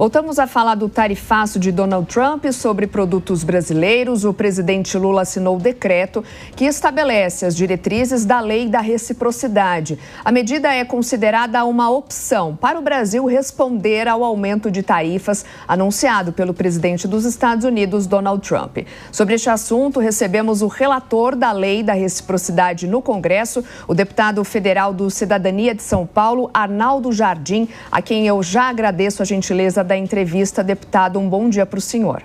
Voltamos a falar do tarifaço de Donald Trump sobre produtos brasileiros. O presidente Lula assinou o decreto que estabelece as diretrizes da lei da reciprocidade. A medida é considerada uma opção para o Brasil responder ao aumento de tarifas anunciado pelo presidente dos Estados Unidos, Donald Trump. Sobre este assunto, recebemos o relator da lei da reciprocidade no Congresso, o deputado federal do Cidadania de São Paulo, Arnaldo Jardim, a quem eu já agradeço a gentileza da entrevista. Deputado, um bom dia para o senhor.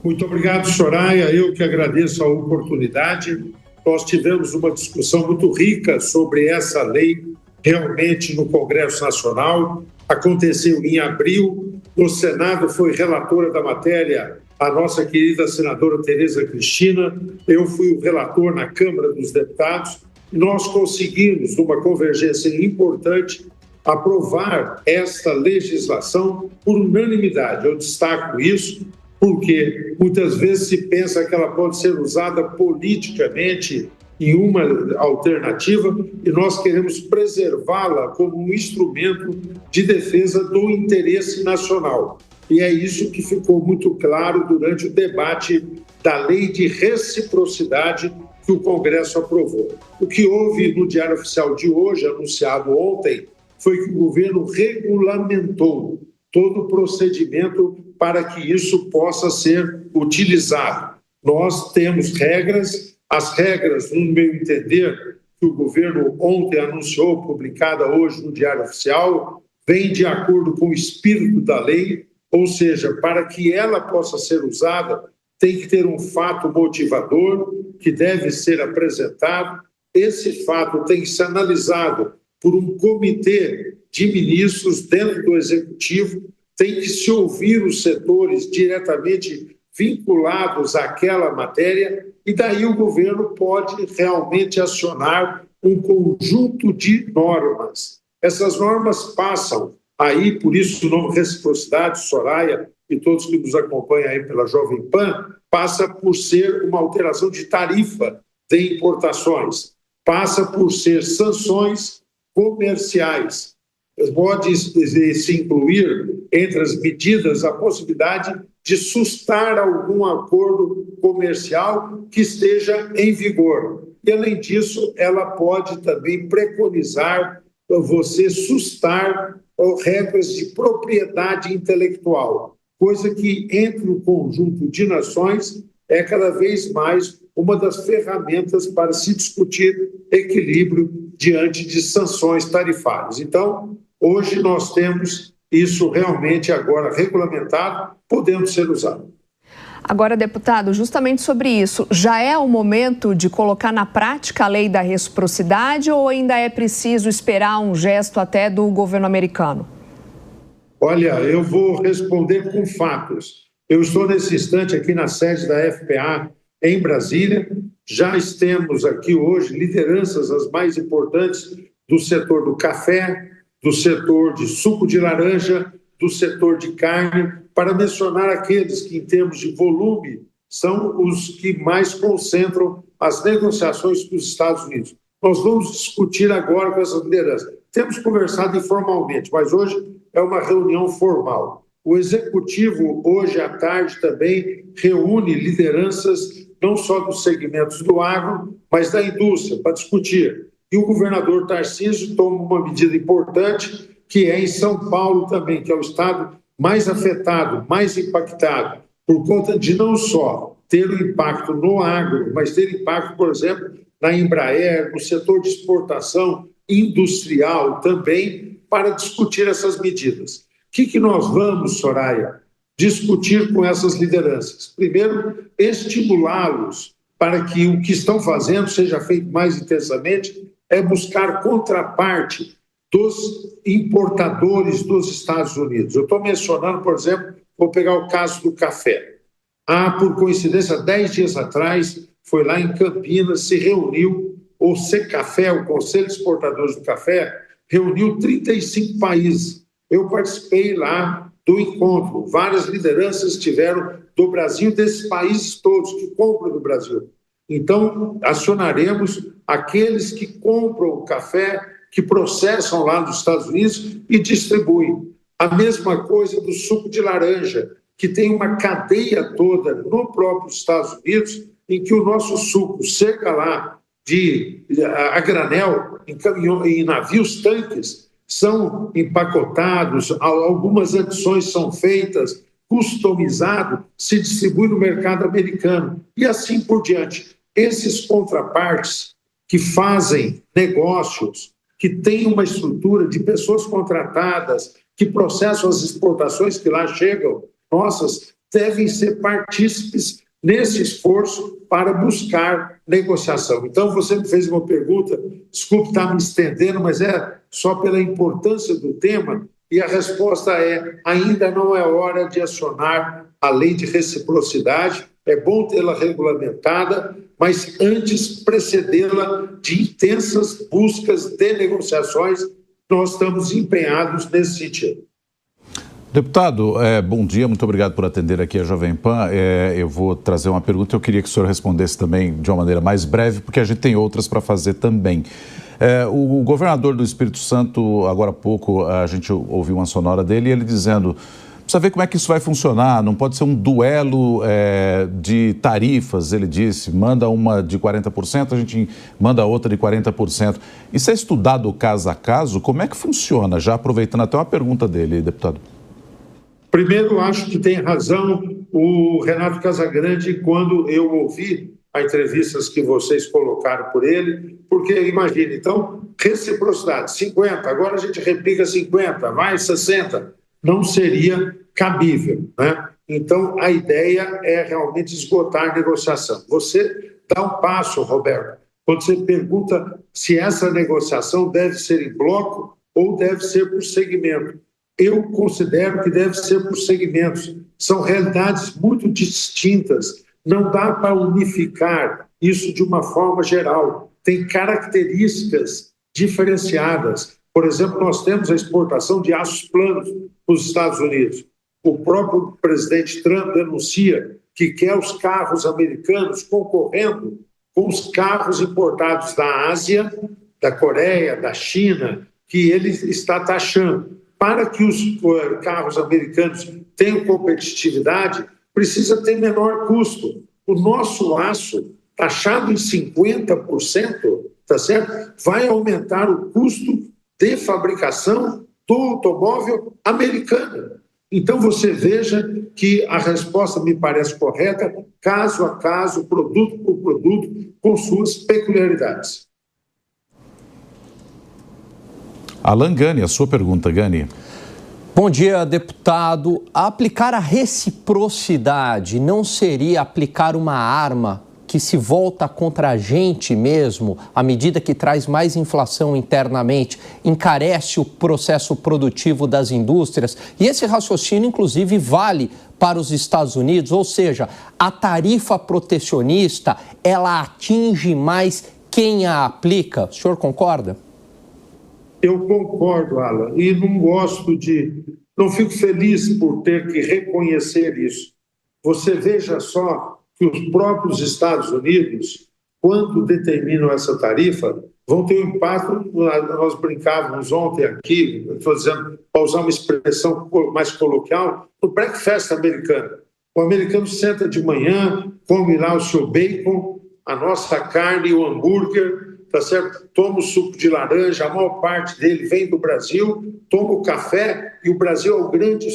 Muito obrigado, Soraya. Eu que agradeço a oportunidade. Nós tivemos uma discussão muito rica sobre essa lei realmente no Congresso Nacional. Aconteceu em abril. No Senado foi relatora da matéria a nossa querida senadora Tereza Cristina. Eu fui o relator na Câmara dos Deputados. Nós conseguimos, numa convergência importante, aprovar esta legislação por unanimidade. Eu destaco isso porque muitas vezes se pensa que ela pode ser usada politicamente em uma alternativa e nós queremos preservá-la como um instrumento de defesa do interesse nacional. E é isso que ficou muito claro durante o debate da lei de reciprocidade que o Congresso aprovou. O que houve no Diário Oficial de hoje, anunciado ontem, foi que o governo regulamentou todo o procedimento para que isso possa ser utilizado. Nós temos regras, as regras, no meu entender, que o governo ontem anunciou, publicada hoje no Diário Oficial, vem de acordo com o espírito da lei, ou seja, para que ela possa ser usada, tem que ter um fato motivador que deve ser apresentado. Esse fato tem que ser analisado por um comitê de ministros dentro do Executivo, tem que se ouvir os setores diretamente vinculados àquela matéria e daí o governo pode realmente acionar um conjunto de normas. Essas normas passam aí, por isso o nome reciprocidade, Soraya e todos que nos acompanham aí pela Jovem Pan, passa por ser uma alteração de tarifa de importações, passa por ser sanções comerciais. Pode se incluir entre as medidas a possibilidade de sustar algum acordo comercial que esteja em vigor. E, além disso, ela pode também preconizar você sustar regras de propriedade intelectual, coisa que, entre o conjunto de nações, é cada vez mais uma das ferramentas para se discutir equilíbrio diante de sanções tarifárias. Então, hoje nós temos isso realmente agora regulamentado, podendo ser usado. Agora, deputado, justamente sobre isso, já é o momento de colocar na prática a lei da reciprocidade ou ainda é preciso esperar um gesto até do governo americano? Olha, eu vou responder com fatos. Eu estou nesse instante aqui na sede da FPA em Brasília. Já temos aqui hoje lideranças as mais importantes do setor do café, do setor de suco de laranja, do setor de carne, para mencionar aqueles que, em termos de volume, são os que mais concentram as negociações com os Estados Unidos. Nós vamos discutir agora com essas lideranças. Temos conversado informalmente, mas hoje é uma reunião formal. O Executivo, hoje à tarde, também reúne lideranças não só dos segmentos do agro, mas da indústria, para discutir. E o governador Tarcísio toma uma medida importante, que é em São Paulo também, que é o estado mais afetado, mais impactado, por conta de não só ter um impacto no agro, mas ter impacto, por exemplo, na Embraer, no setor de exportação industrial também, para discutir essas medidas. O que nós vamos, Soraya, discutir com essas lideranças? Primeiro, estimulá-los para que o que estão fazendo seja feito mais intensamente, é buscar contraparte dos importadores dos Estados Unidos. Eu estou mencionando, por exemplo, vou pegar o caso do café. Por coincidência, 10 dias atrás, foi lá em Campinas, se reuniu o Secafé, o Conselho de Exportadores do Café, reuniu 35 países. Eu participei lá do encontro. Várias lideranças estiveram do Brasil, desses países todos que compram do Brasil. Então, acionaremos aqueles que compram o café, que processam lá nos Estados Unidos e distribuem. A mesma coisa do suco de laranja, que tem uma cadeia toda no próprio Estados Unidos, em que o nosso suco chega lá a granel, em navios tanques, são empacotados, algumas adições são feitas, customizado, se distribui no mercado americano e assim por diante. Esses contrapartes que fazem negócios, que têm uma estrutura de pessoas contratadas, que processam as exportações que lá chegam, nossas, devem ser partícipes nesse esforço para buscar negociação. Então, você me fez uma pergunta, desculpe estar me estendendo, mas é só pela importância do tema, e a resposta é: ainda não é hora de acionar a lei de reciprocidade, é bom tê-la regulamentada, mas antes precedê-la de intensas buscas de negociações. Nós estamos empenhados nesse sentido. Deputado, bom dia, muito obrigado por atender aqui a Jovem Pan. Eu vou trazer uma pergunta, eu queria que o senhor respondesse também de uma maneira mais breve, porque a gente tem outras para fazer também. O governador do Espírito Santo, agora há pouco, a gente ouviu uma sonora dele, ele dizendo: precisa ver como é que isso vai funcionar, não pode ser um duelo de tarifas, ele disse, manda uma de 40%, a gente manda outra de 40%. Isso é estudado caso a caso? Como é que funciona? Já aproveitando até uma pergunta dele, deputado. Primeiro, acho que tem razão o Renato Casagrande quando eu ouvi as entrevistas que vocês colocaram por ele, porque imagine, então, reciprocidade, 50, agora a gente replica 50, mais 60, não seria cabível, né? Então, a ideia é realmente esgotar a negociação. Você dá um passo, Roberto, quando você pergunta se essa negociação deve ser em bloco ou deve ser por segmento. Eu considero que deve ser por segmentos. São realidades muito distintas. Não dá para unificar isso de uma forma geral. Tem características diferenciadas. Por exemplo, nós temos a exportação de aços planos para os Estados Unidos. O próprio presidente Trump denuncia que quer os carros americanos concorrendo com os carros importados da Ásia, da Coreia, da China, que ele está taxando. Para que os carros americanos tenham competitividade, precisa ter menor custo. O nosso aço, taxado em 50%, tá certo? Vai aumentar o custo de fabricação do automóvel americano. Então, você veja que a resposta me parece correta, caso a caso, produto por produto, com suas peculiaridades. Alan Gani, a sua pergunta, Gani. Bom dia, deputado. Aplicar a reciprocidade não seria aplicar uma arma que se volta contra a gente mesmo, à medida que traz mais inflação internamente, encarece o processo produtivo das indústrias? E esse raciocínio, inclusive, vale para os Estados Unidos, ou seja, a tarifa protecionista, ela atinge mais quem a aplica. O senhor concorda? Eu concordo, Alan, e não fico feliz por ter que reconhecer isso. Você veja só que os próprios Estados Unidos, quando determinam essa tarifa, vão ter um impacto. Nós brincávamos ontem aqui, estou dizendo, para usar uma expressão mais coloquial, no breakfast americano. O americano senta de manhã, come lá o seu bacon, a nossa carne, o hambúrguer, tá certo? Toma o suco de laranja, a maior parte dele vem do Brasil, toma o café, e o Brasil é o grande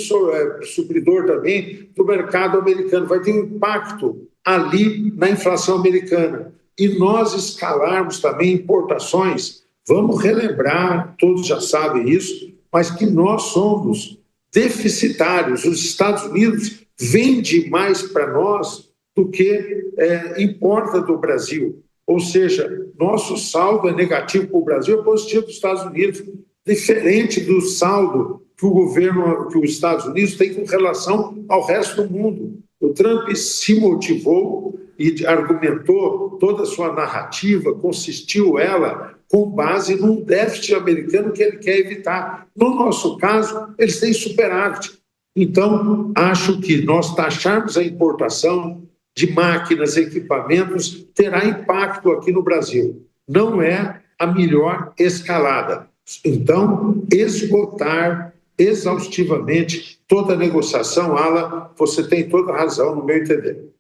supridor também do mercado americano. Vai ter um impacto ali na inflação americana. E nós escalarmos também importações, vamos relembrar, todos já sabem isso, mas que nós somos deficitários. Os Estados Unidos vendem mais para nós do que importa do Brasil. Ou seja, nosso saldo é negativo para o Brasil, é positivo para os Estados Unidos, diferente do saldo que os Estados Unidos tem com relação ao resto do mundo. O Trump se motivou e argumentou toda a sua narrativa, consistiu ela com base num déficit americano que ele quer evitar. No nosso caso, eles têm superávit. Então, acho que nós taxarmos a importação de máquinas, equipamentos, terá impacto aqui no Brasil. Não é a melhor escalada. Então, esgotar exaustivamente toda a negociação. Alan, você tem toda a razão, no meu entender.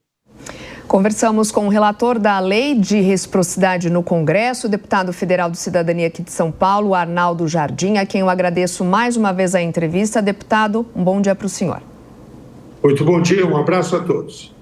Conversamos com o relator da Lei de Reciprocidade no Congresso, o deputado federal do Cidadania aqui de São Paulo, Arnaldo Jardim, a quem eu agradeço mais uma vez a entrevista. Deputado, um bom dia para o senhor. Muito bom dia, um abraço a todos.